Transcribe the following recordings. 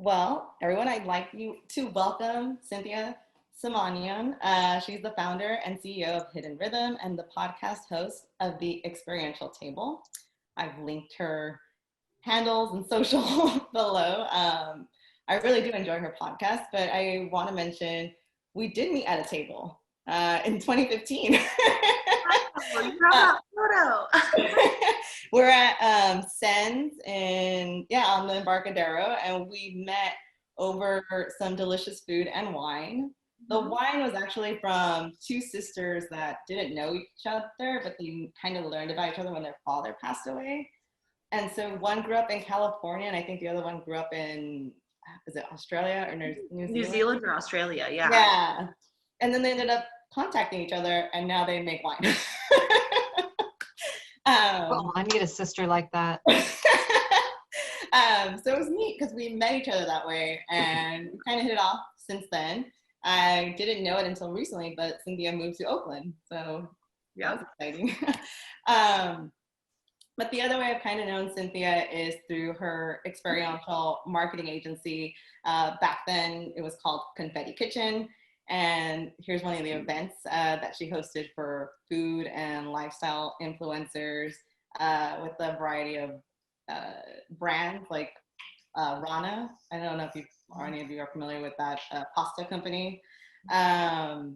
Well, everyone, I'd like you to welcome Cynthia Samanian. She's the founder and CEO of Hidden Rhythm and the podcast host of the Experiential Table. I've linked her handles and social below. I really do enjoy her podcast, but I want to mention we did meet at a table in 2015. Oh, you have that photo. We're at Sen's on the Embarcadero, and we met over some delicious food and wine. The wine was actually from two sisters that didn't know each other, but they kind of learned about each other when their father passed away. And so one grew up in California, and I think the other one grew up in, is it Australia or New Zealand? New Zealand or Australia, yeah. Yeah. And then they ended up contacting each other, and now they make wine. I need a sister like that. So it was neat because we met each other that way, and we kind of hit it off since then. I didn't know it until recently, but Cynthia moved to Oakland, so yeah, that was exciting. But the other way I've kind of known Cynthia is through her experiential marketing agency. Back then, it was called Confetti Kitchen. And here's one of the events that she hosted for food and lifestyle influencers with a variety of brands like Rana. I don't know if you or any of you are familiar with that pasta company. But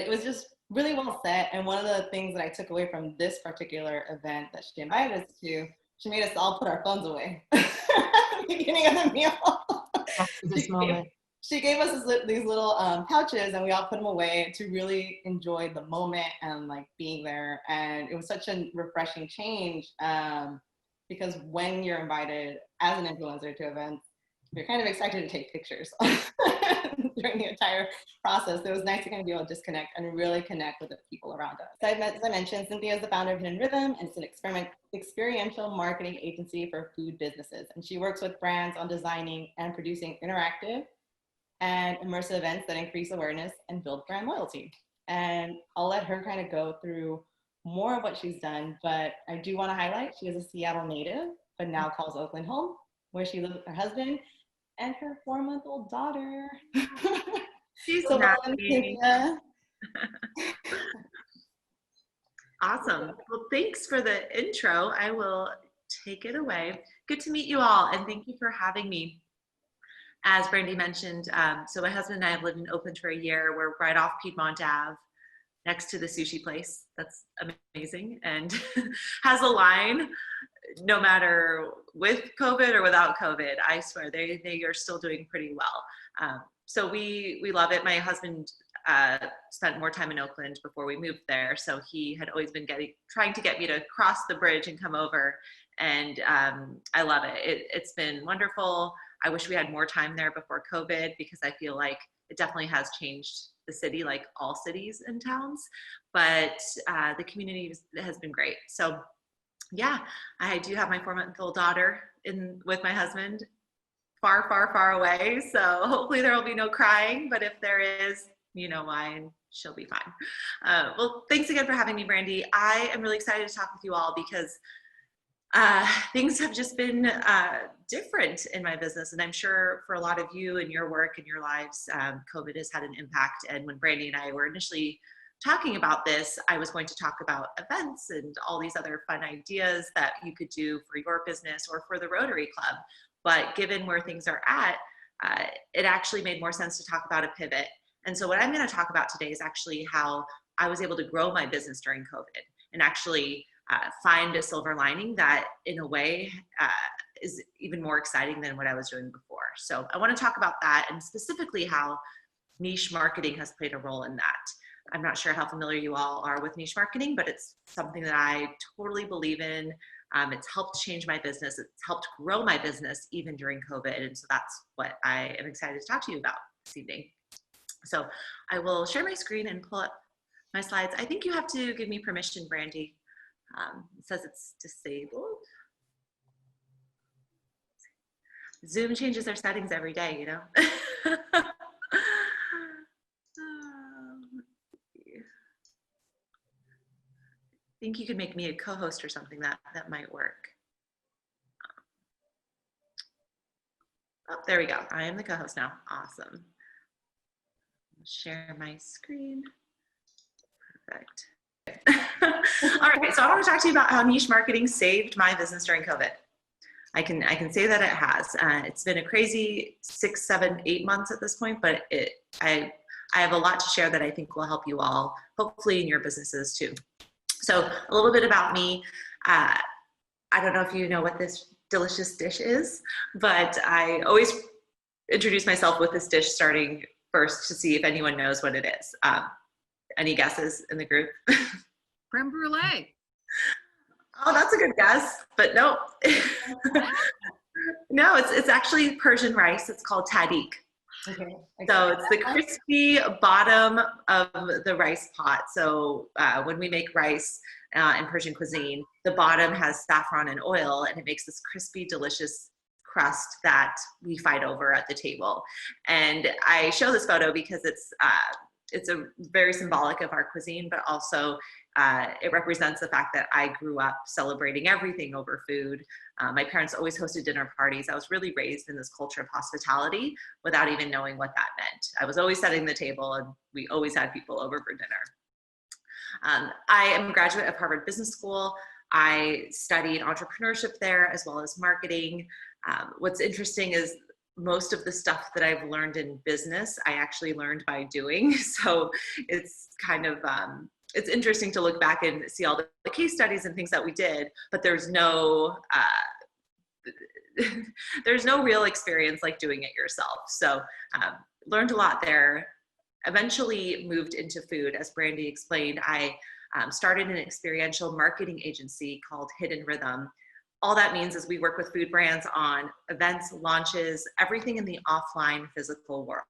it was just really well set. And one of the things that I took away from this particular event that she invited us to, she made us all put our phones away at the beginning of the meal. After this moment. She gave us these little pouches, and we all put them away to really enjoy the moment and like being there. And it was such a refreshing change because when you're invited as an influencer to events, you're kind of excited to take pictures during the entire process. So it was nice to kind of be able to disconnect and really connect with the people around us. So as I mentioned, Cynthia is the founder of Hidden Rhythm, and it's an experiential marketing agency for food businesses. And she works with brands on designing and producing interactive and immersive events that increase awareness and build brand loyalty. And I'll let her kind of go through more of what she's done, but I do want to highlight she is a Seattle native, but now calls Oakland home, where she lives with her husband and her 4-month-old daughter. She's so awesome. Well, thanks for the intro. I will take it away. Good to meet you all, and thank you for having me. As Brandy mentioned, so my husband and I have lived in Oakland for a year. We're right off Piedmont Ave, next to the sushi place. That's amazing, and has a line, no matter with COVID or without COVID. I swear they are still doing pretty well. So we love it. My husband spent more time in Oakland before we moved there, so he had always been trying to get me to cross the bridge and come over, and I love it. It's been wonderful. I wish we had more time there before COVID, because I feel like it definitely has changed the city, like all cities and towns, but the community has been great. So yeah, I do have my 4-month-old daughter with my husband, far, far, far away. So hopefully there will be no crying, but if there is, you know why, and she'll be fine. Well, thanks again for having me, Brandy. I am really excited to talk with you all because things have just been different in my business, and I'm sure for a lot of you in your work and your lives, COVID has had an impact. And when Brandy and I were initially talking about this, I was going to talk about events and all these other fun ideas that you could do for your business or for the Rotary Club. But given where things are at, it actually made more sense to talk about a pivot. And so what I'm going to talk about today is actually how I was able to grow my business during COVID and actually find a silver lining that in a way is even more exciting than what I was doing before. So I want to talk about that, and specifically how niche marketing has played a role in that. I'm not sure how familiar you all are with niche marketing, but it's something that I totally believe in. It's helped change my business. It's helped grow my business even during COVID. And so that's what I am excited to talk to you about this evening. So I will share my screen and pull up my slides. I think you have to give me permission, Brandy. It says it's disabled. Zoom changes their settings every day, you know? I think you could make me a co-host or something that might work. Oh, there we go. I am the co-host now. Awesome. Share my screen. Perfect. All right, so I want to talk to you about how niche marketing saved my business during COVID. I can say that it has. It's been a crazy 6, 7, 8 months at this point, but I have a lot to share that I think will help you all, hopefully in your businesses too. So a little bit about me. I don't know if you know what this delicious dish is, but I always introduce myself with this dish starting first to see if anyone knows what it is. Any guesses in the group? Creme brulee. Oh, that's a good guess, but no. No, it's actually Persian rice. It's called tahdig. Okay. So it's the crispy bottom of the rice pot. So when we make rice in Persian cuisine, the bottom has saffron and oil, and it makes this crispy, delicious crust that we fight over at the table. And I show this photo because it's a very symbolic of our cuisine, but also it represents the fact that I grew up celebrating everything over food. My parents always hosted dinner parties. I was really raised in this culture of hospitality without even knowing what that meant. I was always setting the table, and we always had people over for dinner. I am a graduate of Harvard Business School. I studied entrepreneurship there as well as marketing. What's interesting is most of the stuff that I've learned in business, I actually learned by doing. So it's kind of, it's interesting to look back and see all the case studies and things that we did, but there's no real experience like doing it yourself. So learned a lot there. Eventually moved into food. As Brandy explained, I started an experiential marketing agency called Hidden Rhythm. All that means is we work with food brands on events, launches, everything in the offline physical world.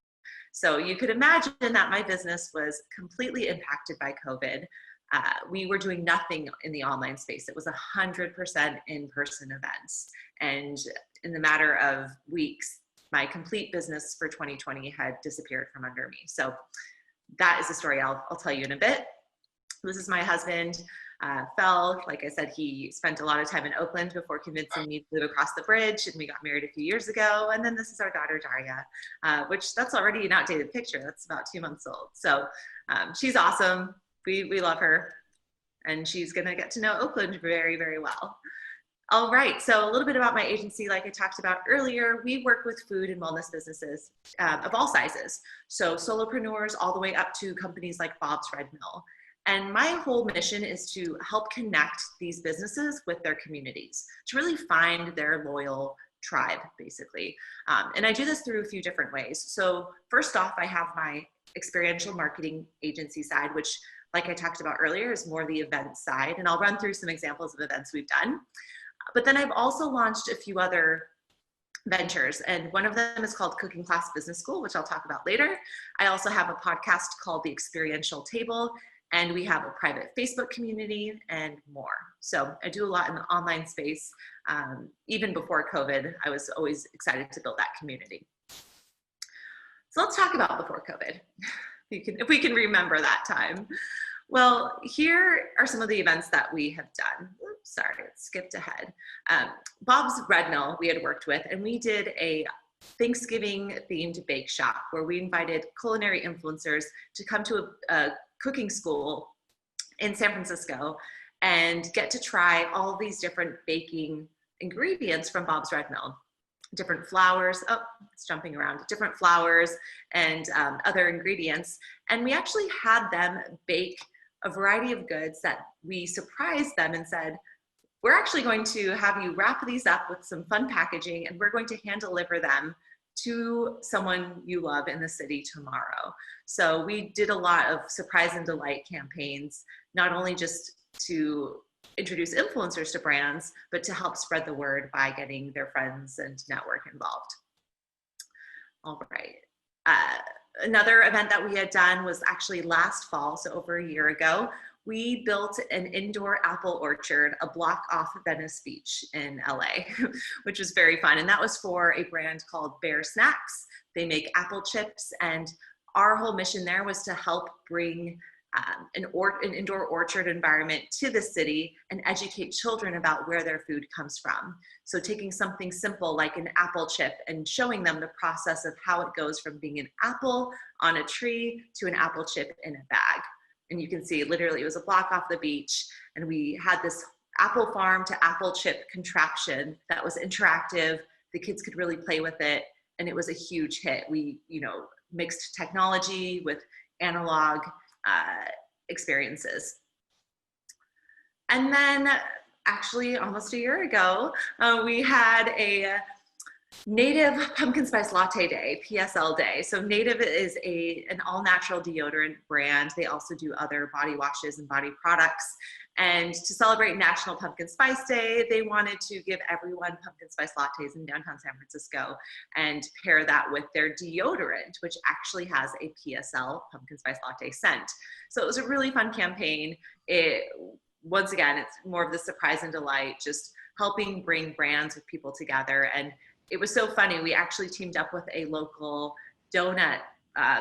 So you could imagine that my business was completely impacted by COVID. We were doing nothing in the online space. It was 100% in-person events. And in the matter of weeks, my complete business for 2020 had disappeared from under me. So that is a story I'll tell you in a bit. This is my husband. Fell, like I said, he spent a lot of time in Oakland before convincing me to move across the bridge, and we got married a few years ago. And then this is our daughter, Daria, which that's already an outdated picture. That's about 2 months old. So she's awesome. We love her, and she's gonna get to know Oakland very, very well. All right, so a little bit about my agency. Like I talked about earlier, we work with food and wellness businesses of all sizes. So solopreneurs all the way up to companies like Bob's Red Mill. And my whole mission is to help connect these businesses with their communities, to really find their loyal tribe, basically. And I do this through a few different ways. So first off, I have my experiential marketing agency side, which, like I talked about earlier, is more the event side. And I'll run through some examples of events we've done. But then I've also launched a few other ventures, and one of them is called Cooking Class Business School, which I'll talk about later. I also have a podcast called The Experiential Table, and we have a private Facebook community and more. So I do a lot in the online space. Even before COVID, I was always excited to build that community. So let's talk about before COVID, if we can remember that time. Well, here are some of the events that we have done. Oops, sorry, it skipped ahead. Bob's Red Mill we had worked with, and we did a Thanksgiving themed bake shop where we invited culinary influencers to come to a cooking school in San Francisco and get to try all these different baking ingredients from Bob's Red Mill. Different flours, oh, it's jumping around, different flours and other ingredients. And we actually had them bake a variety of goods that we surprised them and said, we're actually going to have you wrap these up with some fun packaging, and we're going to hand deliver them to someone you love in the city tomorrow. So we did a lot of surprise and delight campaigns, not only just to introduce influencers to brands, but to help spread the word by getting their friends and network involved. All right. Another event that we had done was actually last fall, so over a year ago. We built an indoor apple orchard a block off Venice Beach in LA, which was very fun. And that was for a brand called Bear Snacks. They make apple chips, and our whole mission there was to help bring an indoor orchard environment to the city and educate children about where their food comes from. So taking something simple like an apple chip and showing them the process of how it goes from being an apple on a tree to an apple chip in a bag. And you can see literally it was a block off the beach, and we had this apple farm to apple chip contraption that was interactive. The kids could really play with it, and it was a huge hit. We, mixed technology with analog experiences. And then actually almost a year ago, we had a Native Pumpkin Spice Latte Day, PSL Day. So Native is an all-natural deodorant brand. They also do other body washes and body products. And to celebrate National Pumpkin Spice Day, they wanted to give everyone pumpkin spice lattes in downtown San Francisco and pair that with their deodorant, which actually has a PSL pumpkin spice latte scent. So it was a really fun campaign. Once again, it's more of the surprise and delight, just helping bring brands with people together. And it was so funny. We actually teamed up with a local donut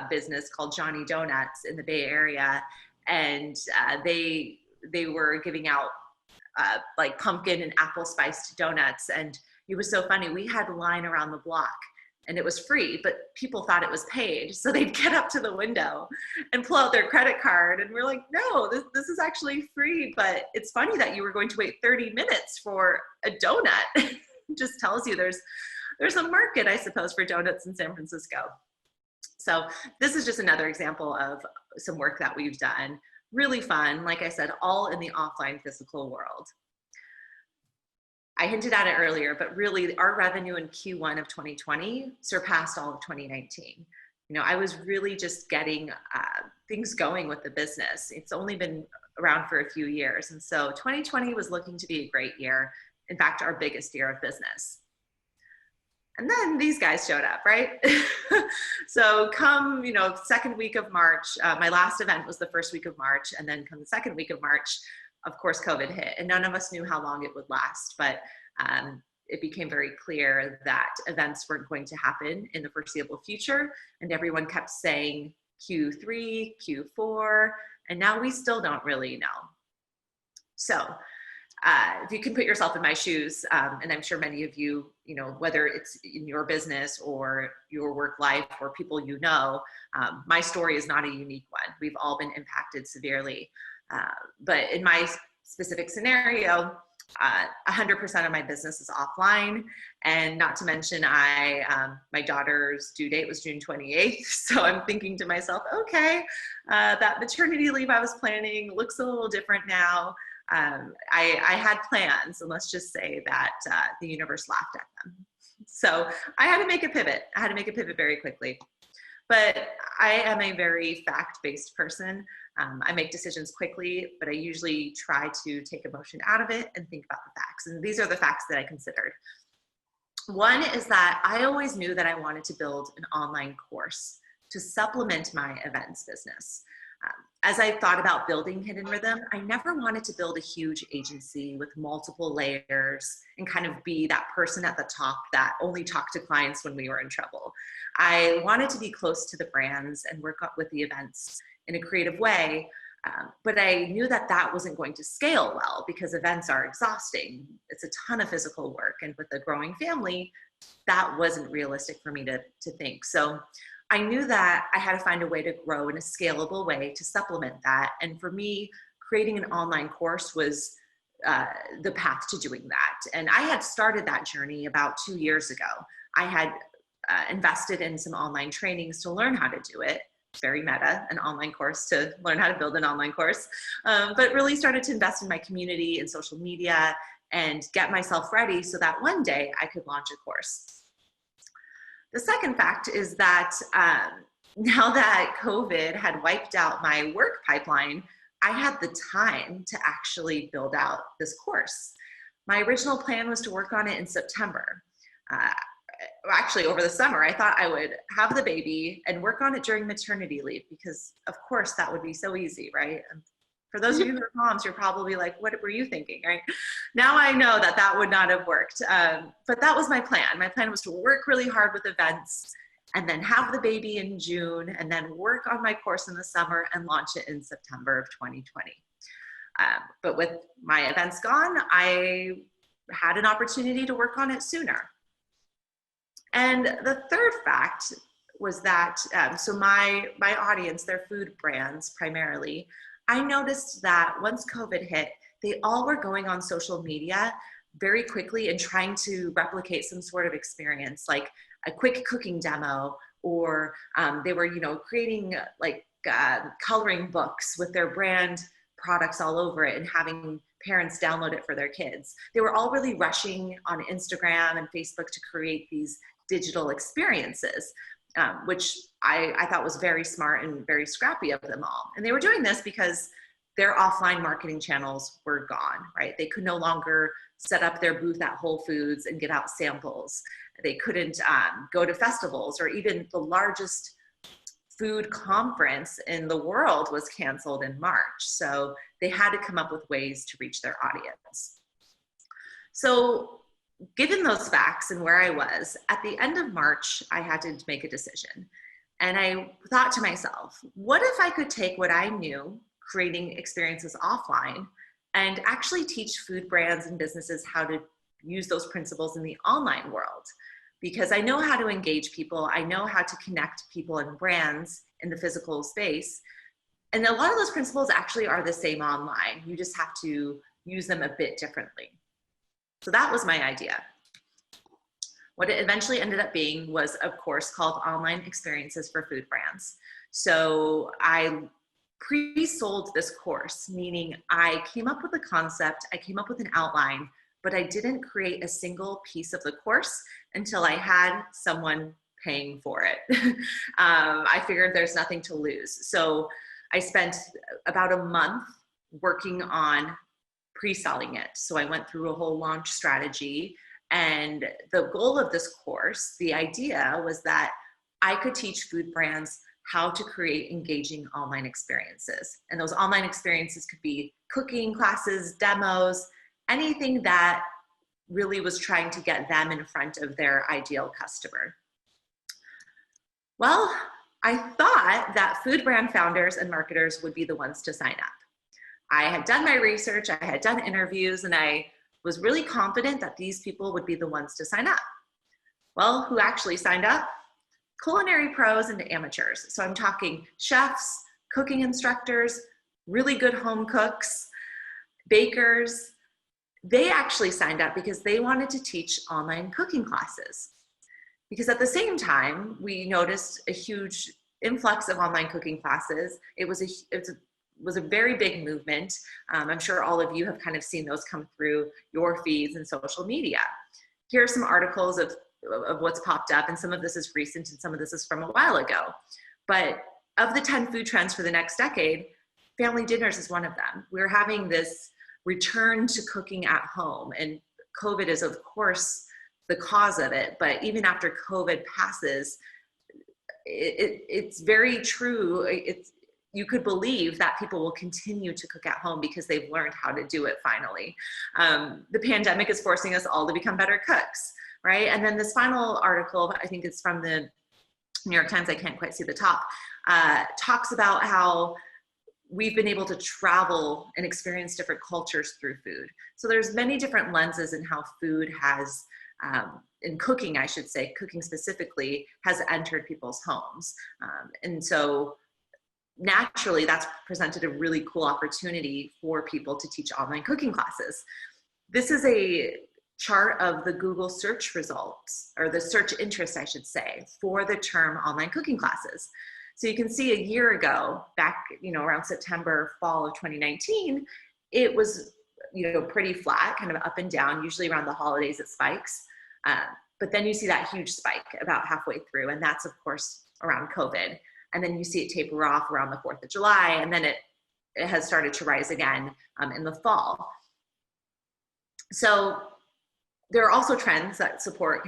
business called Johnny Donuts in the Bay Area. And they were giving out like pumpkin and apple spiced donuts. And it was so funny. We had a line around the block and it was free, but people thought it was paid. So they'd get up to the window and pull out their credit card. And we're like, no, this is actually free. But it's funny that you were going to wait 30 minutes for a donut. It just tells you there's a market, I suppose, for donuts in San Francisco. So this is just another example of some work that we've done. Really fun, like I said, all in the offline physical world. I hinted at it earlier, but really our revenue in Q1 of 2020 surpassed all of 2019. I was really just getting things going with the business. It's only been around for a few years. And so 2020 was looking to be a great year. In fact, our biggest year of business. And then these guys showed up, right? So come, second week of March, my last event was the first week of March. And then come the second week of March, of course, COVID hit. And none of us knew how long it would last. But it became very clear that events weren't going to happen in the foreseeable future. And everyone kept saying Q3, Q4. And now we still don't really know. So if you can put yourself in my shoes, and I'm sure many of you, whether it's in your business or your work life or people my story is not a unique one. We've all been impacted severely. But in my specific scenario, 100% of my business is offline. And not to mention my daughter's due date was June 28th. So I'm thinking to myself, okay, that maternity leave I was planning looks a little different now. I had plans, and let's just say that the universe laughed at them. So I had to make a pivot. I had to make a pivot very quickly. But I am a very fact-based person. I make decisions quickly, but I usually try to take emotion out of it and think about the facts. And these are the facts that I considered. One is that I always knew that I wanted to build an online course to supplement my events business. As I thought about building Hidden Rhythm, I never wanted to build a huge agency with multiple layers and kind of be that person at the top that only talked to clients when we were in trouble. I wanted to be close to the brands and work up with the events in a creative way, but I knew that that wasn't going to scale well because events are exhausting. It's a ton of physical work, and with a growing family, that wasn't realistic for me to think. So I knew that I had to find a way to grow in a scalable way to supplement that. And for me, creating an online course was the path to doing that. And I had started that journey about 2 years ago. I had invested in some online trainings to learn how to do it. Very meta, an online course to learn how to build an online course, but really started to invest in my community and social media and get myself ready so that one day I could launch a course. The second fact is that now that COVID had wiped out my work pipeline, I had the time to actually build out this course. My original plan was to work on it in September. Actually, over the summer, I thought I would have the baby and work on it during maternity leave because, of course, that would be so easy, right? And for those of you who are moms, you're probably like, what were you thinking, right? Now I know that that would not have worked, but that was my plan. My plan was to work really hard with events and then have the baby in June, and then work on my course in the summer and launch it in September of 2020. But with my events gone, I had an opportunity to work on it sooner. And the third fact was that, so my audience, they're food brands primarily. I noticed that once COVID hit, they all were going on social media very quickly and trying to replicate some sort of experience, like a quick cooking demo, or they were, creating like coloring books with their brand products all over it and having parents download it for their kids. They were all really rushing on Instagram and Facebook to create these digital experiences, which I thought was very smart and very scrappy of them all. And they were doing this because their offline marketing channels were gone, right? They could no longer set up their booth at Whole Foods and get out samples. They couldn't go to festivals, or even the largest food conference in the world was canceled in March. So they had to come up with ways to reach their audience. So given those facts and where I was, at the end of March, I had to make a decision. And I thought to myself, what if I could take what I knew creating experiences offline and actually teach food brands and businesses how to use those principles in the online world? Because I know how to engage people, I know how to connect people and brands in the physical space. And a lot of those principles actually are the same online. You just have to use them a bit differently. So that was my idea. What it eventually ended up being was a course called Online Experiences for Food Brands. So I pre-sold this course, meaning I came up with a concept, I came up with an outline, but I didn't create a single piece of the course until I had someone paying for it. I figured there's nothing to lose. So I spent about a month working on pre-selling it. So I went through a whole launch strategy, and the goal of this course, the idea was that I could teach food brands how to create engaging online experiences. And those online experiences could be cooking classes, demos, anything that really was trying to get them in front of their ideal customer. Well, I thought that food brand founders and marketers would be the ones to sign up. I had done my research, I had done interviews, and I was really confident that these people would be the ones to sign up. Well, who actually signed up? Culinary pros and amateurs. So I'm talking chefs, cooking instructors, really good home cooks, bakers. They actually signed up because they wanted to teach online cooking classes. Because at the same time, we noticed a huge influx of online cooking classes. It was a very big movement. I'm sure all of you have kind of seen those come through your feeds and social media. Here are some articles of what's popped up, and some of this is recent and some of this is from a while ago. But of the 10 food trends for the next decade, family dinners is one of them. We're having this return to cooking at home, and COVID is of course the cause of it, but even after COVID passes, it's very true. You could believe that people will continue to cook at home because they've learned how to do it finally. The pandemic is forcing us all to become better cooks, right? And then this final article, I think it's from the New York Times, I can't quite see the top, talks about how we've been able to travel and experience different cultures through food. So there's many different lenses in how food has, in cooking, I should say, cooking specifically, has entered people's homes. And so naturally, that's presented a really cool opportunity for people to teach online cooking classes. This is a chart of the Google search results, or the search interest, I should say, for the term online cooking classes. So you can see a year ago, back around September, fall of 2019, it was pretty flat, kind of up and down. Usually around the holidays it spikes, but then you see that huge spike about halfway through, and that's of course around COVID. And then you see it taper off around the 4th of July, and then it has started to rise again in the fall. So there are also trends that support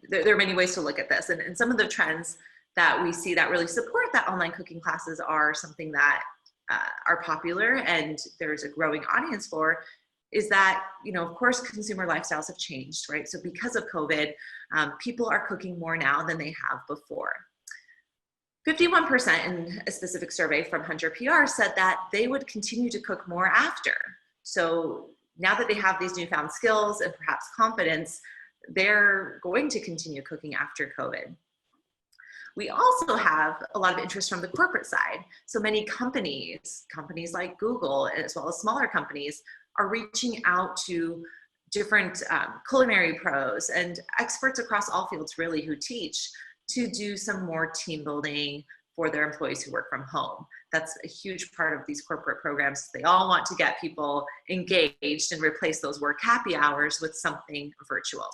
there are many ways to look at this. And some of the trends that we see that really support that online cooking classes are something that are popular and there's a growing audience for, is that, of course, consumer lifestyles have changed, right? So because of COVID, people are cooking more now than they have before. 51% in a specific survey from Hunter PR said that they would continue to cook more after. So now that they have these newfound skills and perhaps confidence, they're going to continue cooking after COVID. We also have a lot of interest from the corporate side. So many companies like Google, as well as smaller companies, are reaching out to different culinary pros and experts across all fields really who teach to do some more team building for their employees who work from home. That's a huge part of these corporate programs. They all want to get people engaged and replace those work happy hours with something virtual.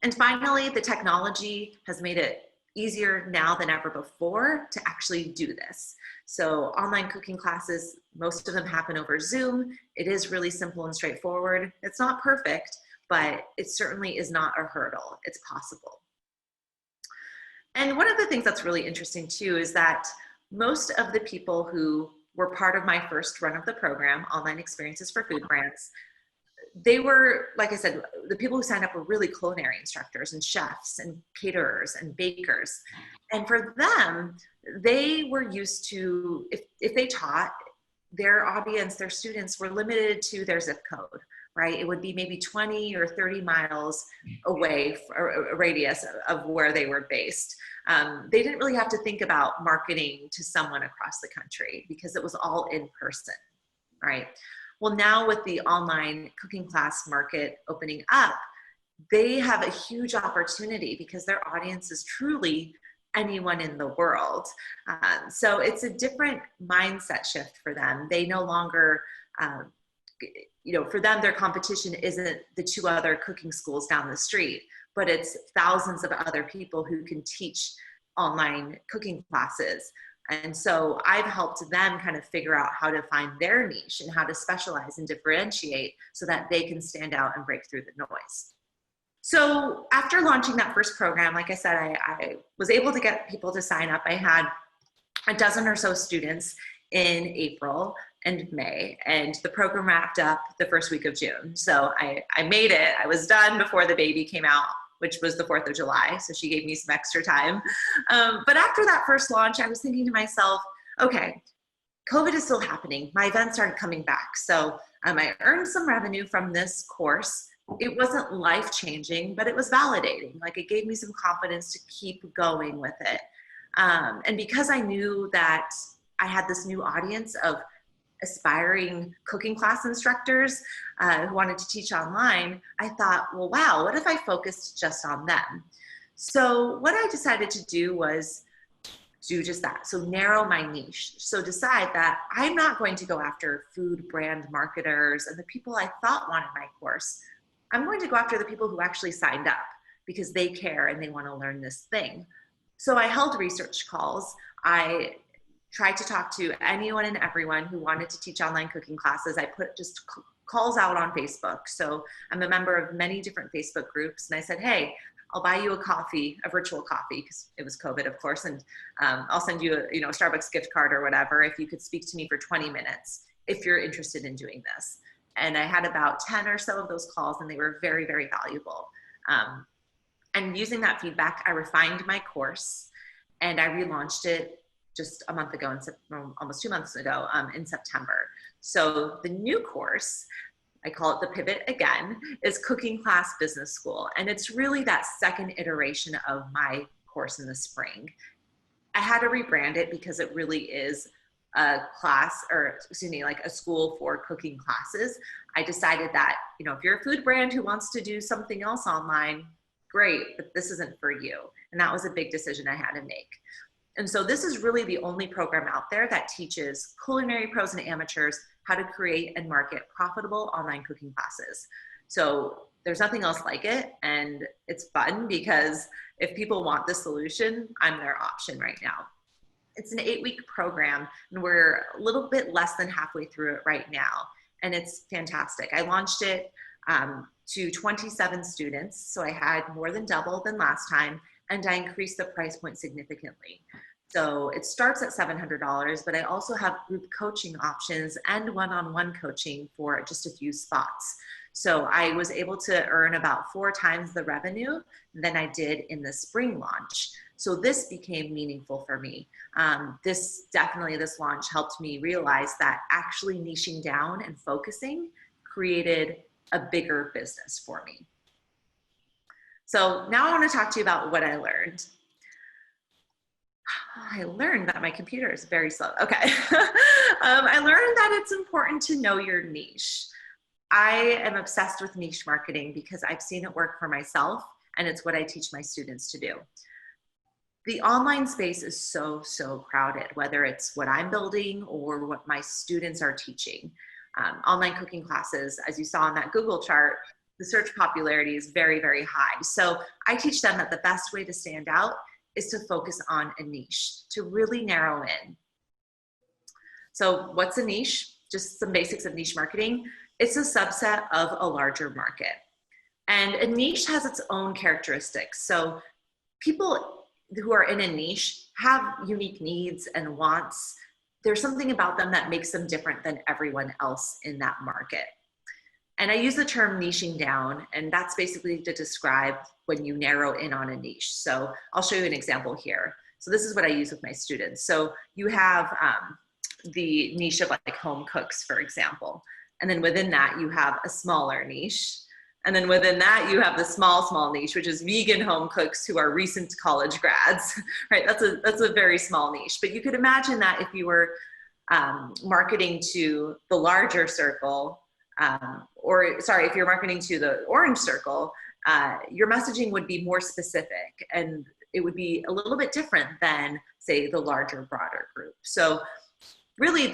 And finally, the technology has made it easier now than ever before to actually do this. So online cooking classes, most of them happen over Zoom. It is really simple and straightforward. It's not perfect, but it certainly is not a hurdle. It's possible. And one of the things that's really interesting too is that most of the people who were part of my first run of the program, Online Experiences for Food Brands, they were, like I said, the people who signed up were really culinary instructors and chefs and caterers and bakers. And for them, they were used to, if they taught, their audience, their students were limited to their zip code, right? It would be maybe 20 or 30 miles away, or a radius of where they were based. They didn't really have to think about marketing to someone across the country because it was all in person, right? Well, now with the online cooking class market opening up, they have a huge opportunity because their audience is truly anyone in the world. So it's a different mindset shift for them. They no longer, for them, their competition isn't the two other cooking schools down the street, but it's thousands of other people who can teach online cooking classes. And so I've helped them kind of figure out how to find their niche and how to specialize and differentiate so that they can stand out and break through the noise. So after launching that first program, like I said, I was able to get people to sign up. I had a dozen or so students in April and May, and the program wrapped up the first week of June. So I made it. I was done before the baby came out, which was the 4th of July. So she gave me some extra time. But after that first launch, I was thinking to myself, okay, COVID is still happening. My events aren't coming back. So I earned some revenue from this course. It wasn't life-changing, but it was validating. Like, it gave me some confidence to keep going with it. And because I knew that I had this new audience of aspiring cooking class instructors who wanted to teach online, I thought, well, wow, what if I focused just on them? So what I decided to do was do just that. So narrow my niche. So decide that I'm not going to go after food brand marketers and the people I thought wanted my course. I'm going to go after the people who actually signed up because they care and they want to learn this thing. So I held research calls. I tried to talk to anyone and everyone who wanted to teach online cooking classes. I put just calls out on Facebook. So I'm a member of many different Facebook groups. And I said, hey, I'll buy you a coffee, a virtual coffee, because it was COVID, of course. And I'll send you a Starbucks gift card or whatever if you could speak to me for 20 minutes if you're interested in doing this. And I had about 10 or so of those calls, and they were very, very valuable. And using that feedback, I refined my course, and I relaunched it just a month ago, almost 2 months ago, in September. So the new course, I call it the pivot again, is Cooking Class Business School. And it's really that second iteration of my course in the spring. I had to rebrand it because it really is a class, or excuse me, like a school for cooking classes. I decided that, if you're a food brand who wants to do something else online, great, but this isn't for you. And that was a big decision I had to make. And so this is really the only program out there that teaches culinary pros and amateurs how to create and market profitable online cooking classes. So there's nothing else like it. And it's fun because if people want the solution, I'm their option right now. It's an 8-week program, and we're a little bit less than halfway through it right now. And it's fantastic. I launched it to 27 students. So I had more than double than last time, and I increased the price point significantly. So it starts at $700, but I also have group coaching options and one-on-one coaching for just a few spots. So I was able to earn about 4 times the revenue than I did in the spring launch. So this became meaningful for me. This launch helped me realize that actually niching down and focusing created a bigger business for me. So now I want to talk to you about what I learned. I learned that my computer is very slow. Okay. I learned that it's important to know your niche. I am obsessed with niche marketing because I've seen it work for myself, and it's what I teach my students to do. The online space is so crowded, whether it's what I'm building or what my students are teaching. Online cooking classes, as you saw on that Google chart, the search popularity is very high. So I teach them that the best way to stand out is to focus on a niche, to really narrow in. So what's a niche? Just some basics of niche marketing. It's a subset of a larger market. And a niche has its own characteristics. So people who are in a niche have unique needs and wants. There's something about them that makes them different than everyone else in that market. And I use the term niching down, and that's basically to describe when you narrow in on a niche. So I'll show you an example here. So this is what I use with my students. So you have the niche of like home cooks, for example. And then within that, you have a smaller niche. And then within that, you have the small niche, which is vegan home cooks who are recent college grads, right? That's a very small niche. But you could imagine that if you were marketing to the larger circle, if you're marketing to the orange circle, your messaging would be more specific, and it would be a little bit different than, say, the larger, broader group. So really,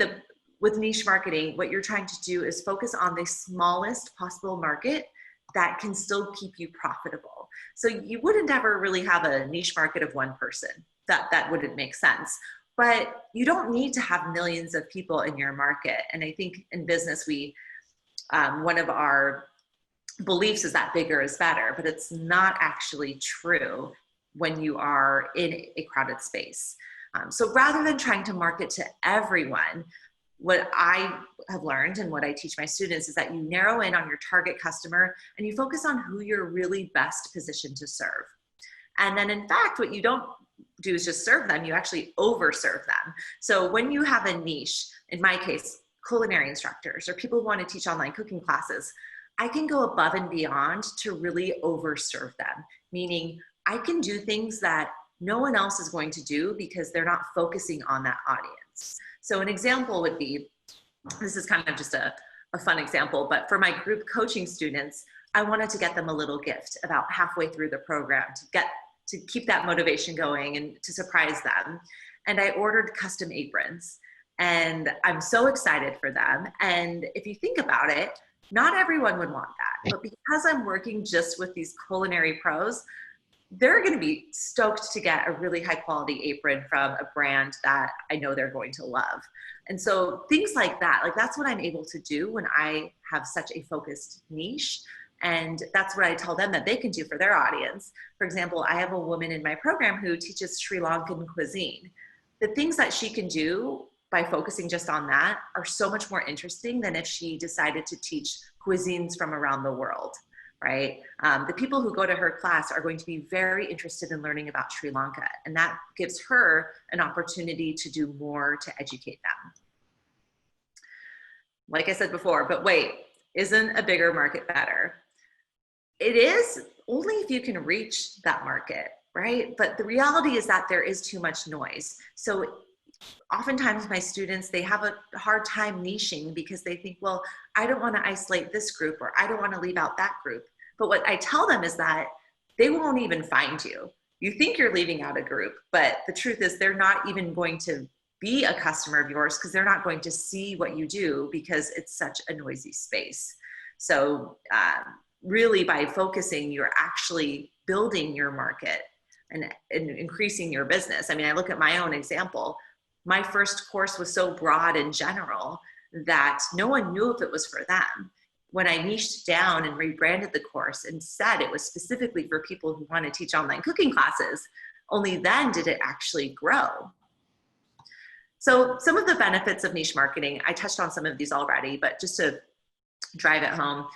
with niche marketing, what you're trying to do is focus on the smallest possible market that can still keep you profitable. So you wouldn't ever really have a niche market of one person. That wouldn't make sense. But you don't need to have millions of people in your market. And I think in business, one of our beliefs is that bigger is better, but it's not actually true when you are in a crowded space. So rather than trying to market to everyone, what I have learned and what I teach my students is that you narrow in on your target customer and you focus on who you're really best positioned to serve. And then in fact, what you don't do is just serve them, you actually overserve them. So when you have a niche, in my case, culinary instructors or people who want to teach online cooking classes, I can go above and beyond to really overserve them, meaning I can do things that no one else is going to do because they're not focusing on that audience. So an example would be, this is kind of just a fun example, but for my group coaching students, I wanted to get them a little gift about halfway through the program to keep that motivation going and to surprise them. And I ordered custom aprons. And I'm so excited for them. And if you think about it, not everyone would want that. But because I'm working just with these culinary pros, they're going to be stoked to get a really high quality apron from a brand that I know they're going to love. And so things like that, like that's what I'm able to do when I have such a focused niche. And that's what I tell them that they can do for their audience. For example, I have a woman in my program who teaches Sri Lankan cuisine. The things that she can do by focusing just on that are so much more interesting than if she decided to teach cuisines from around the world, right? The people who go to her class are going to be very interested in learning about Sri Lanka, and that gives her an opportunity to do more to educate them. Like I said before, but wait, isn't a bigger market better? It is only if you can reach that market, right? But the reality is that there is too much noise. So oftentimes my students, they have a hard time niching because they think, well, I don't want to isolate this group or I don't want to leave out that group. But what I tell them is that they won't even find you. You think you're leaving out a group, but the truth is they're not even going to be a customer of yours because they're not going to see what you do because it's such a noisy space. So really by focusing, you're actually building your market and increasing your business. I mean, I look at my own example. My first course was so broad and general that no one knew if it was for them. When I niched down and rebranded the course and said it was specifically for people who want to teach online cooking classes, only then did it actually grow. So some of the benefits of niche marketing, I touched on some of these already, but just to drive it home,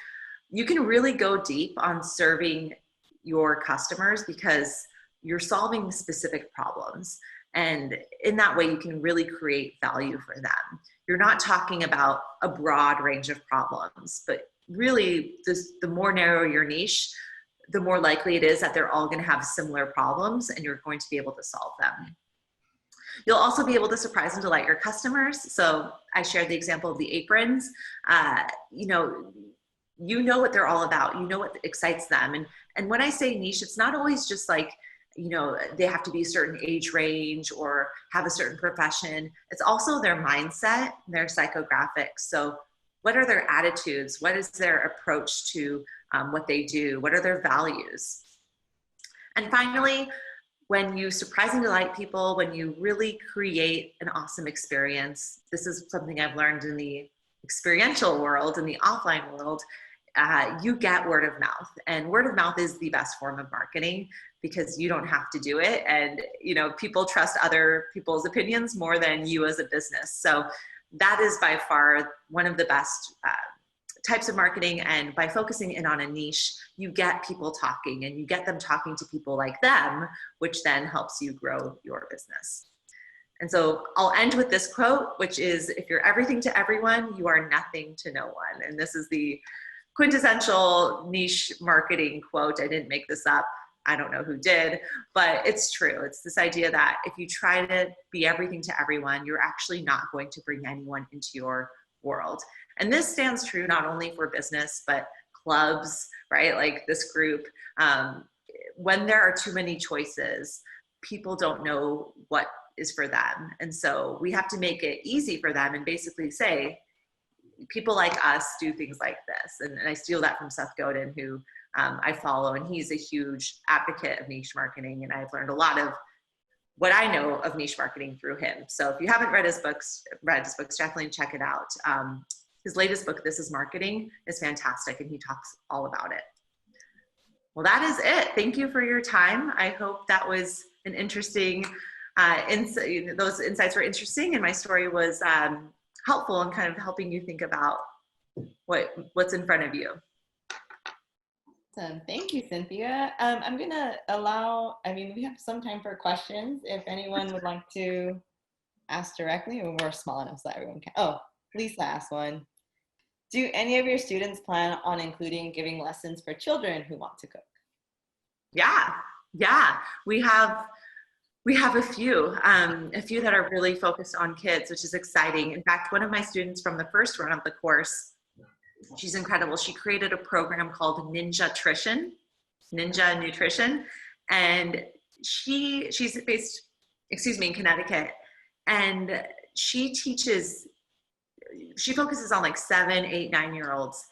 you can really go deep on serving your customers because you're solving specific problems. And in that way, you can really create value for them. You're not talking about a broad range of problems, but really the more narrow your niche, the more likely it is that they're all going to have similar problems and you're going to be able to solve them. You'll also be able to surprise and delight your customers. So I shared the example of the aprons. You know what they're all about. You know what excites them. And when I say niche, it's not always just like, they have to be a certain age range or have a certain profession. It's also their mindset, their psychographics. So what are their attitudes? What is their approach to what they do? What are their values? And finally, when you surprise and delight people, when you really create an awesome experience, this is something I've learned in the experiential world, in the offline world, you get word of mouth. And word of mouth is the best form of marketing because you don't have to do it. And, people trust other people's opinions more than you as a business. So that is by far one of the best types of marketing. And by focusing in on a niche, you get people talking and you get them talking to people like them, which then helps you grow your business. And so I'll end with this quote, which is, if you're everything to everyone, you are nothing to no one. And this is the quintessential niche marketing quote. I didn't make this up. I don't know who did, but it's true. It's this idea that if you try to be everything to everyone, you're actually not going to bring anyone into your world. And this stands true not only for business, but clubs, right? Like this group. When there are too many choices, people don't know what is for them. And so we have to make it easy for them and basically say, people like us do things like this. And I steal that from Seth Godin, who I follow, and he's a huge advocate of niche marketing. And I've learned a lot of what I know of niche marketing through him. So if you haven't read his books, definitely check it out. His latest book, This Is Marketing, is fantastic, and he talks all about it. Well, that is it. Thank you for your time. I hope that was an interesting those insights were interesting, and my story was helpful in kind of helping you think about what's in front of you. Awesome. Thank you, Cynthia. I'm going to we have some time for questions. If anyone would like to ask directly, or we're small enough so everyone can. Oh, Lisa asked one. Do any of your students plan on including giving lessons for children who want to cook? Yeah. We have a few that are really focused on kids, which is exciting. In fact, one of my students from the first run of the course, she's incredible. She created a program called Ninja Nutrition. And she's based, in Connecticut. And she focuses on like 7, 8, 9-year-olds.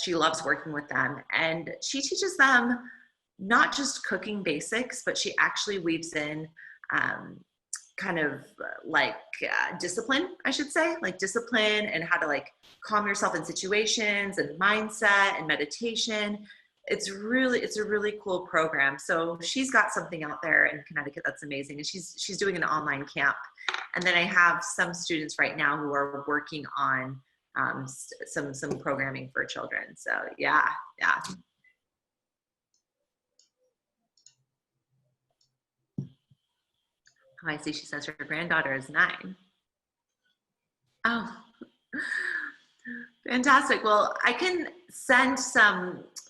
She loves working with them. And she teaches them not just cooking basics, but she actually weaves in discipline, I should say, like discipline and how to like calm yourself in situations and mindset and meditation. It's a really cool program. So she's got something out there in Connecticut that's amazing. And she's doing an online camp. And then I have some students right now who are working on some programming for children. So yeah. Oh, I see she says her granddaughter is 9. Oh, fantastic. Well, I can send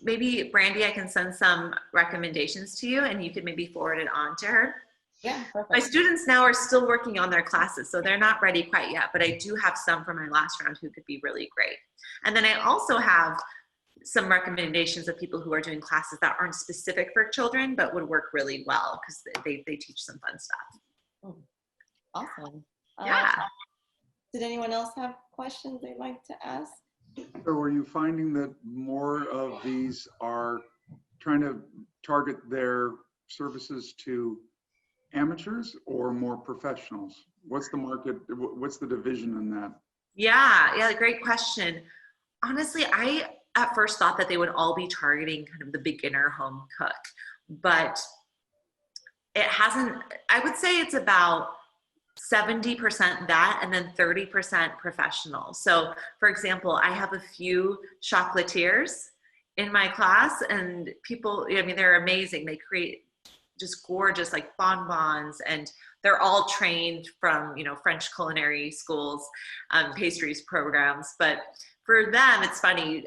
maybe Brandy, I can send some recommendations to you and you could maybe forward it on to her. Yeah, perfect. My students now are still working on their classes, so they're not ready quite yet, but I do have some from my last round who could be really great. And then I also have some recommendations of people who are doing classes that aren't specific for children, but would work really well because they teach some fun stuff. Oh, awesome. Yeah. Did anyone else have questions they'd like to ask? So are you finding that more of these are trying to target their services to amateurs or more professionals? What's the market? What's the division in that? Yeah, great question. Honestly, I at first thought that they would all be targeting kind of the beginner home cook, but it hasn't. I would say it's about 70% that, and then 30% professional. So for example, I have a few chocolatiers in my class, and people, I mean, they're amazing. They create just gorgeous like bonbons, and they're all trained from, you know, French culinary schools, pastries programs. But for them, it's funny.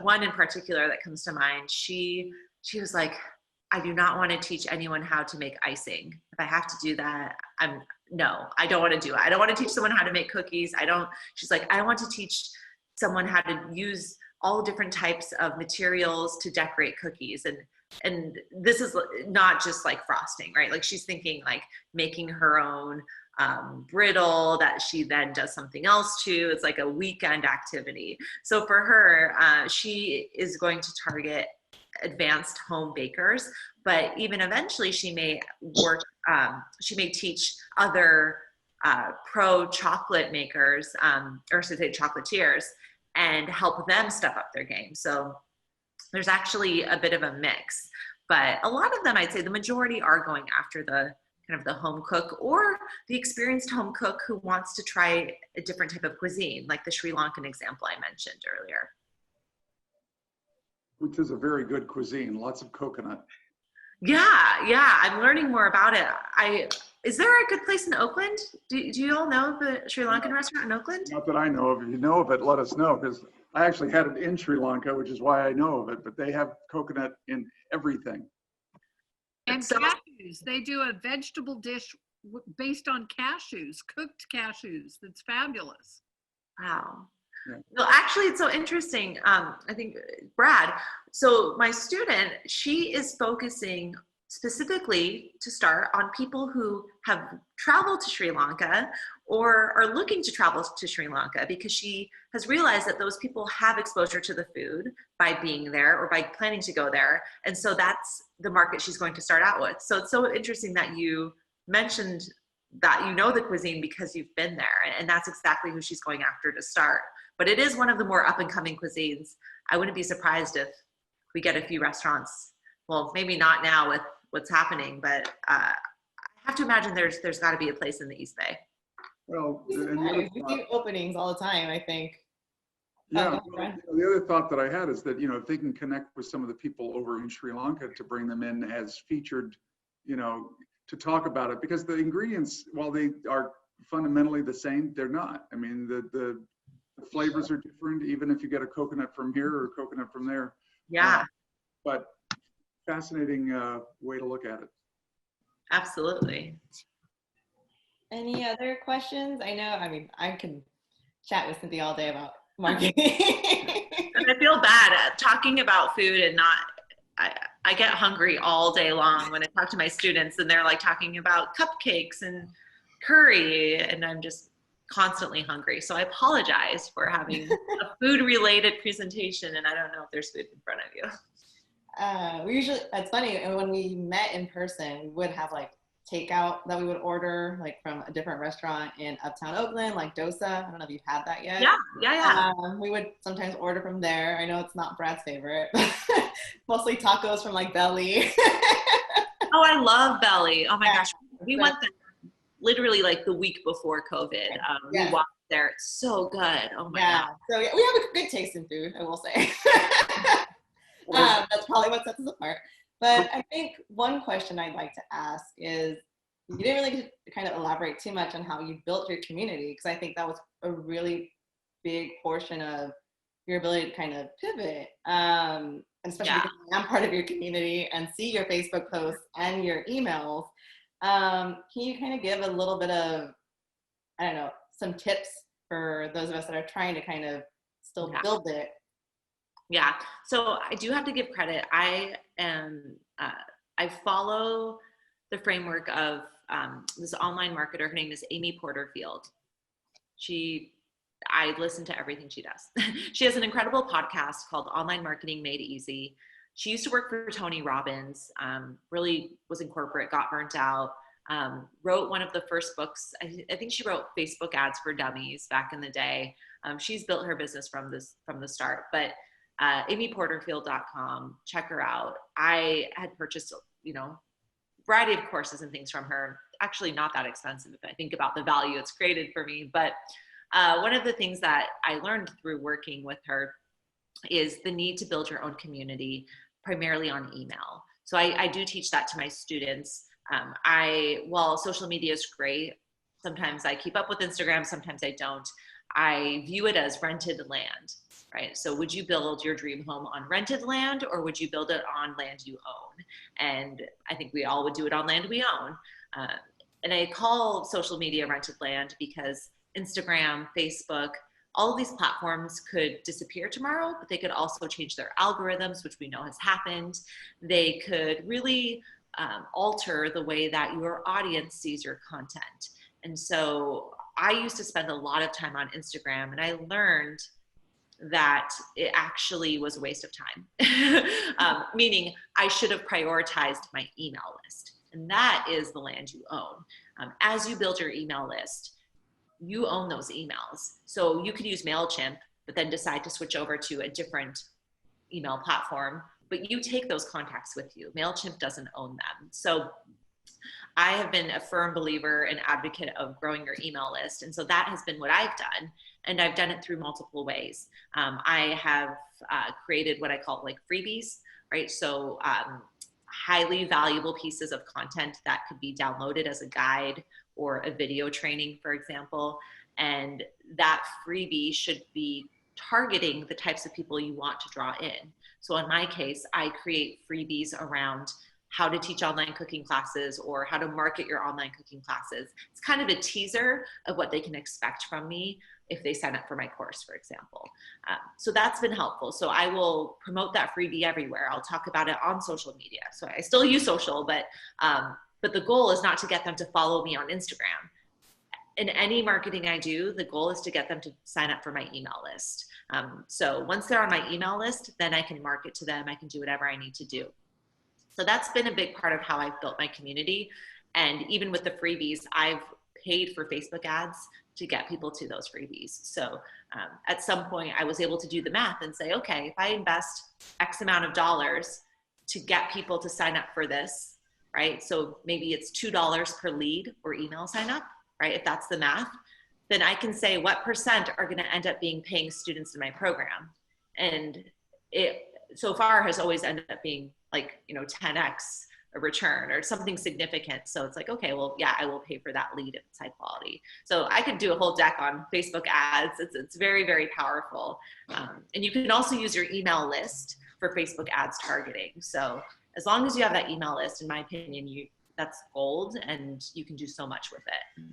One in particular that comes to mind, she was like, I do not want to teach anyone how to make icing. If I have to do that, no, I don't want to do it. I don't want to teach someone how to make cookies. She's like, I want to teach someone how to use all different types of materials to decorate cookies. And this is not just like frosting, right? Like she's thinking like making her own brittle that she then does something else to. It's like a weekend activity. So for her, she is going to target advanced home bakers, but even eventually she may teach other pro chocolate makers, or should I say chocolatiers, and help them step up their game. So there's actually a bit of a mix, but a lot of them, I'd say the majority are going after the kind of the home cook or the experienced home cook who wants to try a different type of cuisine, like the Sri Lankan example I mentioned earlier. Which is a very good cuisine, lots of coconut. Yeah, I'm learning more about it. Is there a good place in Oakland? Do you all know the Sri Lankan restaurant in Oakland? Not that I know of. If you know of it, let us know, because I actually had it in Sri Lanka, which is why I know of it, but they have coconut in everything. And So- cashews. They do a vegetable dish based on cashews, cooked cashews. That's fabulous. Wow. Yeah. Well, actually, it's so interesting. I think Brad, so my student, she is focusing specifically to start on people who have traveled to Sri Lanka or are looking to travel to Sri Lanka, because she has realized that those people have exposure to the food by being there or by planning to go there. And so that's the market she's going to start out with. So it's so interesting that you mentioned that you know the cuisine because you've been there, and that's exactly who she's going after to start. But it is one of the more up and coming cuisines. I wouldn't be surprised if we get a few restaurants. Well, maybe not now with what's happening, but I have to imagine there's got to be a place in the East Bay. Well, We and the other do openings all the time, I think. Yeah, Oh, okay. the other thought that I had is that, if they can connect with some of the people over in Sri Lanka to bring them in as featured, to talk about it, because the ingredients, while they are fundamentally the same, they're not. I mean, the flavors are different, even if you get a coconut from here or a coconut from there. Yeah, But fascinating way to look at it. absolutely. Any other questions? I can chat with Cynthia all day about marketing. And I feel bad talking about food and I get hungry all day long when I talk to my students, and they're like talking about cupcakes and curry, and I'm just constantly hungry. So I apologize for having a food related presentation, and I don't know if there's food in front of you. It's funny, when we met in person, we would have like takeout that we would order like from a different restaurant in Uptown Oakland, like Dosa. I don't know if you've had that yet. Yeah. We would sometimes order from there. I know it's not Brad's favorite, mostly tacos from like Belly. Oh, I love Belly. Oh my Yeah. gosh. We went there literally like the week before COVID. Yes. We walked there. It's so good. Oh my Yeah. God. So yeah, we have a good taste in food, I will say. That's probably what sets us apart. But I think one question I'd like to ask is, you didn't really kind of elaborate too much on how you built your community, because I think that was a really big portion of your ability to kind of pivot, and especially because I'm part of your community and see your Facebook posts and your emails. Can you kind of give a little bit of, I don't know, some tips for those of us that are trying to kind of still build it? Yeah, so I do have to give credit. I follow the framework of this online marketer. Her name is Amy Porterfield. I listen to everything she does. She has an incredible podcast called Online Marketing Made Easy. She used to work for Tony Robbins, really was in corporate, got burnt out, wrote one of the first books. I think she wrote Facebook Ads for Dummies back in the day. She's built her business from the start, but amyporterfield.com, check her out. I had purchased, variety of courses and things from her. Actually not that expensive if I think about the value it's created for me. But one of the things that I learned through working with her is the need to build your own community, primarily on email. So I do teach that to my students. While social media is great, sometimes I keep up with Instagram, sometimes I don't. I view it as rented land, right? So would you build your dream home on rented land, or would you build it on land you own? And I think we all would do it on land we own. And I call social media rented land because Instagram, Facebook, all of these platforms could disappear tomorrow, but they could also change their algorithms, which we know has happened. They could really alter the way that your audience sees your content. And so I used to spend a lot of time on Instagram, and I learned that it actually was a waste of time, meaning I should have prioritized my email list. And that is the land you own. As you build your email list, you own those emails. So you could use MailChimp, but then decide to switch over to a different email platform, but you take those contacts with you. MailChimp doesn't own them. So I have been a firm believer and advocate of growing your email list. And so that has been what I've done. And I've done it through multiple ways. I have created what I call like freebies, right? So highly valuable pieces of content that could be downloaded as a guide or a video training, for example. And that freebie should be targeting the types of people you want to draw in. So in my case, I create freebies around how to teach online cooking classes or how to market your online cooking classes. It's kind of a teaser of what they can expect from me if they sign up for my course, for example. So that's been helpful. So I will promote that freebie everywhere. I'll talk about it on social media. So I still use social, but the goal is not to get them to follow me on Instagram. In any marketing I do, the goal is to get them to sign up for my email list. So once they're on my email list, then I can market to them. I can do whatever I need to do. So that's been a big part of how I've built my community. And even with the freebies, I've paid for Facebook ads to get people to those freebies. So at some point I was able to do the math and say, okay, if I invest X amount of dollars to get people to sign up for this, right? So maybe it's $2 per lead or email sign up, right? If that's the math, then I can say what percent are gonna end up being paying students in my program. And it so far has always ended up being like, 10x a return or something significant. So it's like, okay, well, yeah, I will pay for that lead if it's high quality. So I could do a whole deck on Facebook ads. It's very, very powerful. And you can also use your email list for Facebook ads targeting. So as long as you have that email list, in my opinion, that's gold, and you can do so much with it.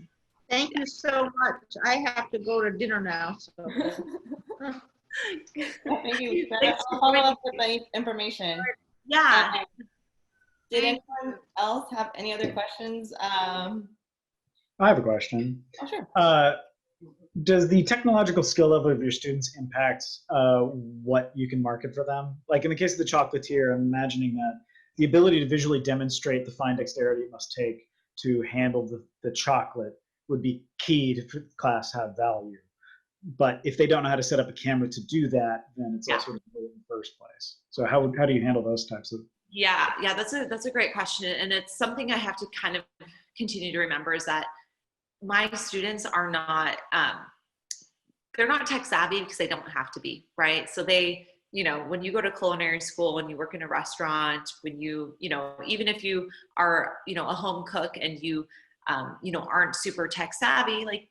Thank you so much. I have to go to dinner now. So. Thank you. I'll follow up with any information. Yeah. Did anyone else have any other questions? I have a question. Oh, sure. Does the technological skill level of your students impact what you can market for them? Like in the case of the chocolatier, I'm imagining that the ability to visually demonstrate the fine dexterity it must take to handle the chocolate would be key to the class have value. But if they don't know how to set up a camera to do that, then it's also in the first place. So how do you handle those types of? Yeah, that's a great question. And it's something I have to kind of continue to remember is that my students are not, they're not tech savvy because they don't have to be, right? So they, when you go to culinary school, when you work in a restaurant, when you, even if you are, a home cook and you, aren't super tech savvy, like,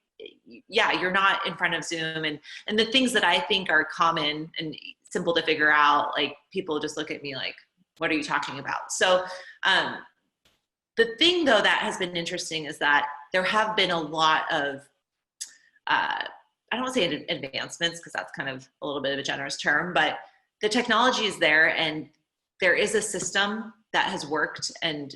yeah, you're not in front of Zoom and the things that I think are common and simple to figure out, like people just look at me like, what are you talking about? So the thing though that has been interesting is that there have been a lot of, I don't want to say advancements because that's kind of a little bit of a generous term, but the technology is there and there is a system that has worked and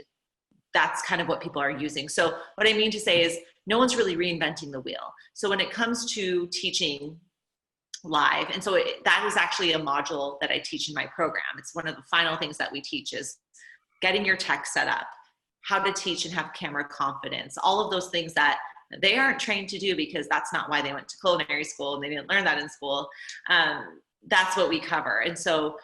that's kind of what people are using. So what I mean to say is no one's really reinventing the wheel. So when it comes to teaching live, and so that is actually a module that I teach in my program. It's one of the final things that we teach is getting your tech set up, how to teach and have camera confidence, all of those things that they aren't trained to do because that's not why they went to culinary school and they didn't learn that in school. That's what we cover. And so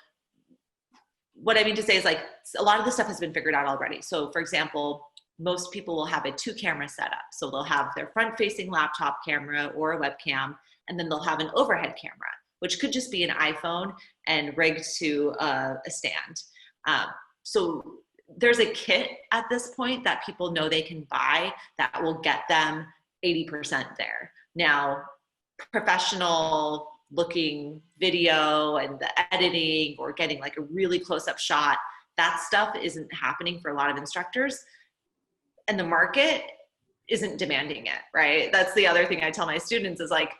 what I mean to say is like a lot of this stuff has been figured out already. So for example, most people will have a 2-camera setup. So they'll have their front-facing laptop camera or a webcam, and then they'll have an overhead camera, which could just be an iPhone and rigged to a stand. So there's a kit at this point that people know they can buy that will get them 80% there. Now, professional looking video and the editing or getting like a really close-up shot, that stuff isn't happening for a lot of instructors, and the market isn't demanding it, right? That's the other thing I tell my students is like,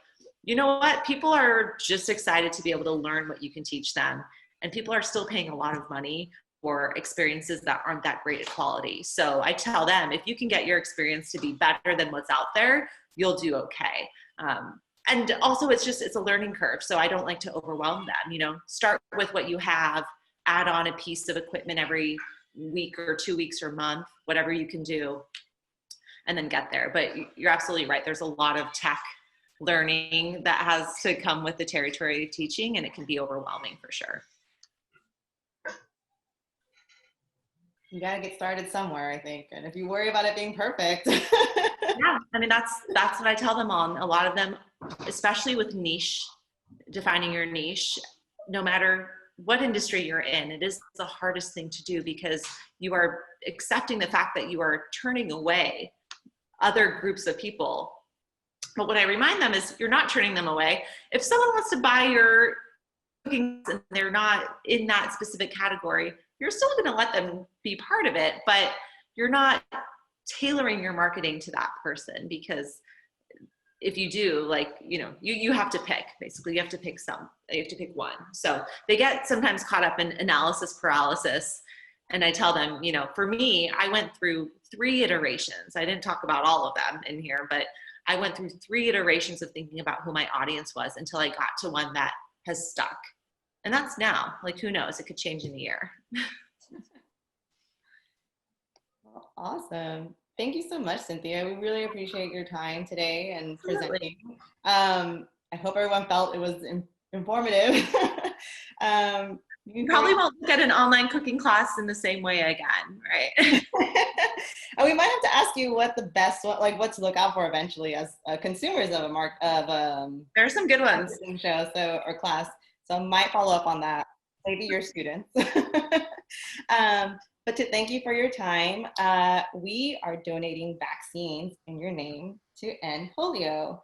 you know what? People are just excited to be able to learn what you can teach them, and people are still paying a lot of money for experiences that aren't that great quality. So I tell them, if you can get your experience to be better than what's out there, you'll do okay. And also it's a learning curve. So I don't like to overwhelm them, you know, start with what you have, add on a piece of equipment every week or 2 weeks or month, whatever you can do, and then get there. But you're absolutely right. There's a lot of tech learning that has to come with the territory of teaching, and it can be overwhelming for sure. You got to get started somewhere, I think. And if you worry about it being perfect. Yeah, I mean, that's what I tell them on. A lot of them, especially with niche, defining your niche, no matter what industry you're in, it is the hardest thing to do because you are accepting the fact that you are turning away other groups of people. But what I remind them is you're not turning them away. If someone wants to buy your cooking and they're not in that specific category, you're still going to let them be part of it, but you're not tailoring your marketing to that person, because if you do, like, you know, you have to pick, basically you have to pick one. So they get sometimes caught up in analysis paralysis. And I tell them, you know, for me, I went through 3 iterations. I didn't talk about all of them in here, but I went through 3 iterations of thinking about who my audience was until I got to one that has stuck. And that's now, like, who knows, it could change in a year. Awesome. Thank you so much, Cynthia. We really appreciate your time today and presenting. I hope everyone felt it was informative. You probably won't get an online cooking class in the same way again, right? And we might have to ask you what the best, what to look out for eventually as consumers of There are some good ones. show, or class. So I might follow up on that. Maybe your students. But to thank you for your time, we are donating vaccines in your name to end polio.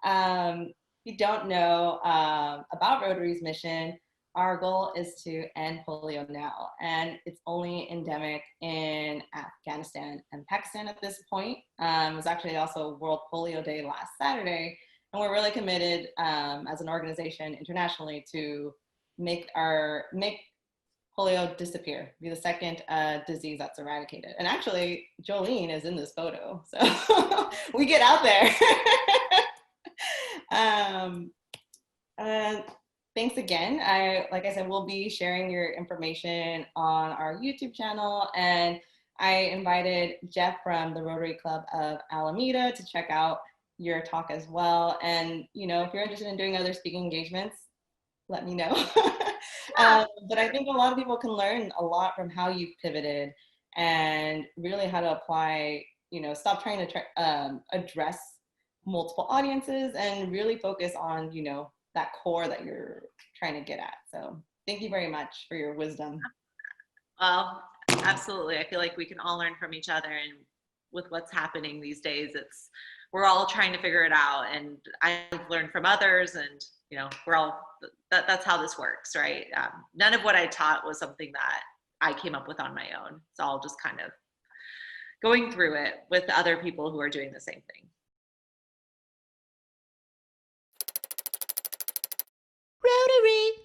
If you don't know about Rotary's mission, our goal is to end polio now, and it's only endemic in Afghanistan and Pakistan at this point. It was actually also World Polio Day last Saturday, and we're really committed as an organization internationally to make polio disappear, be the second disease that's eradicated. And actually, Jolene is in this photo, so we get out there. Thanks again. Like I said, we'll be sharing your information on our YouTube channel, and I invited Jeff from the Rotary Club of Alameda to check out your talk as well. And, you know, if you're interested in doing other speaking engagements, let me know. But I think a lot of people can learn a lot from how you've pivoted and really how to apply, you know, stop trying to address multiple audiences and really focus on, you know, that core that you're trying to get at. So thank you very much for your wisdom. Well, absolutely. I feel like we can all learn from each other, and with what's happening these days, we're all trying to figure it out, and I've learned from others, and you know, that's how this works, right? None of what I taught was something that I came up with on my own. It's all just kind of going through it with other people who are doing the same thing. Rotary.